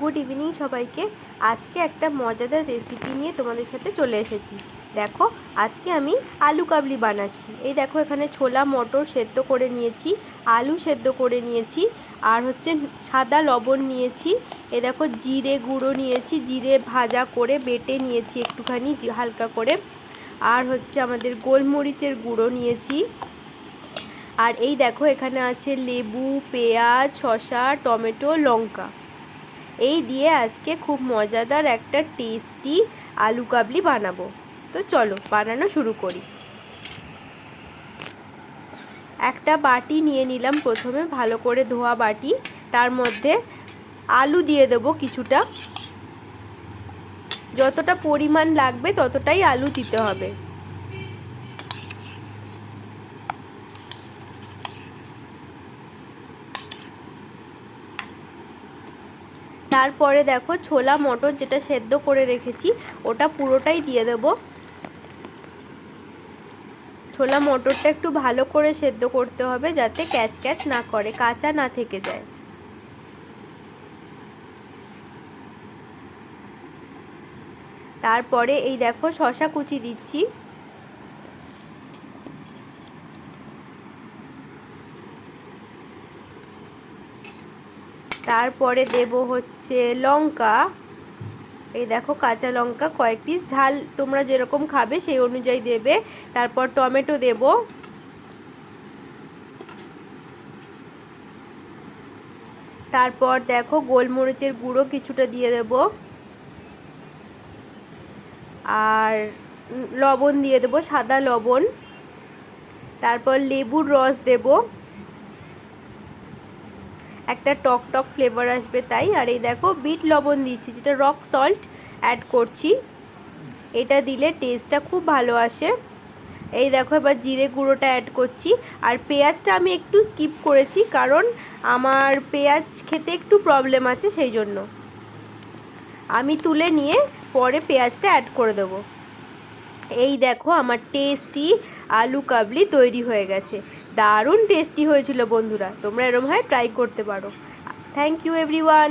Good evening সবাইকে। আজকে একটা মজাদার রেসিপি নিয়ে তোমাদের সাথে চলে এসেছি। দেখো, আজকে আমি আলু কাবলি বানাচ্ছি। এই দেখো, এখানে ছোলা মটর সেদ্ধ করে নিয়েছি, আলু সেদ্ধ করে নিয়েছি, আর হচ্ছে সাদা লবণ নিয়েছি। এই দেখো, জিরে গুঁড়ো নিয়েছি, জিরে ভাজা করে বেটে নিয়েছি একটুখানি হালকা করে। আর হচ্ছে আমাদের গোলমরিচের গুঁড়ো নিয়েছি। আর এই দেখো, এখানে আছে লেবু, পেঁয়াজ, শসা, টমেটো, লঙ্কা। এই দিয়ে আজকে খুব মজাদার একটা টেস্টি আলু কাবলি বানাবো। তো চলো বানানো শুরু করি। একটা বাটি নিয়ে নিলাম, প্রথমে ভালো করে ধোয়া বাটি। তার মধ্যে আলু দিয়ে দেবো কিছুটা, যতটা পরিমাণ লাগবে ততটাই আলু দিতে হবে। তারপরে দেখো, ছোলা মটর যেটা সেদ্ধ করে রেখেছি ওটা পুরোটাই দিয়ে দেব। ছোলা মটরটা একটু ভালো করে সেদ্ধ করতে হবে, যাতে ক্যাচ ক্যাচ না করে, কাঁচা না থেকে যায়। তারপরে এই দেখো, শসা কুচি দিচ্ছি। তারপরে দেব হচ্ছে লঙ্কা। এই দেখো, কাঁচা লঙ্কা কয়েক পিস, ঝাল তোমরা যেরকম খাবে সেই অনুযায়ী দেবে। তারপর টমেটো দেব। তারপর দেখো, গোলমরিচের গুঁড়ো কিছুটা দিয়ে দেব, আর লবণ দিয়ে দেব, সাদা লবণ। তারপর লেবুর রস দেব, একটা টক টক ফ্লেভার আসবে তাই। আর এই দেখো, বিট লবণ দিচ্ছি, যেটা রক সল্ট অ্যাড করছি। এটা দিলে টেস্টটা খুব ভালো আসে। এই দেখো, এবার জিরে গুঁড়োটা অ্যাড করছি। আর পেঁয়াজটা আমি একটু স্কিপ করেছি, কারণ আমার পেঁয়াজ খেতে একটু প্রবলেম আছে, সেই জন্য আমি তুলে নিয়ে পরে পেঁয়াজটা অ্যাড করে দেবো। এই দেখো, আমার টেস্টি আলু কাবলি তৈরি হয়ে গেছে। দারুণ টেস্টি হয়েছিল বন্ধুরা, তোমরা এরকম হয় ট্রাই করতে পারো। Thank you everyone.